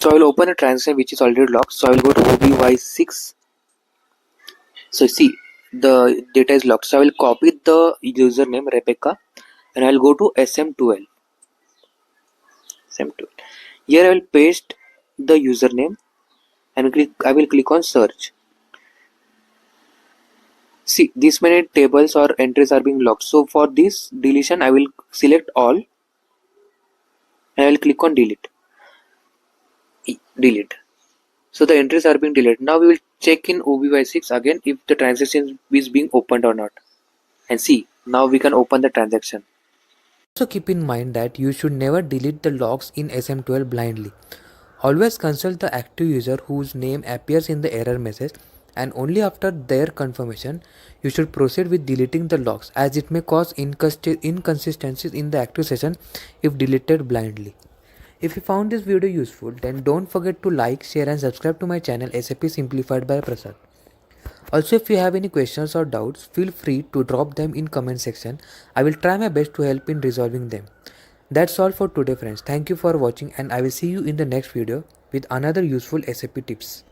So I will open a transaction which is already locked. So I will go to OBY6. So see, the data is locked. So I will copy the username Rebecca and I will go to SM12. SM12. Here I will paste the username and I will click on search. See, this many tables or entries are being locked. So for this deletion, I will select all and I will click on delete. Delete. So the entries are being deleted. Now we will check in OBY6 again if the transaction is being opened or not. And see, now we can open the transaction. Also keep in mind that you should never delete the logs in SM12 blindly. Always consult the active user whose name appears in the error message, and only after their confirmation you should proceed with deleting the logs, as it may cause inconsistencies in the active session if deleted blindly. If you found this video useful, then don't forget to like, share and subscribe to my channel SAP Simplified by Prasad. Also, if you have any questions or doubts, feel free to drop them in comment section. I will try my best to help in resolving them. That's all for today friends. Thank you for watching and I will see you in the next video with another useful SAP tips.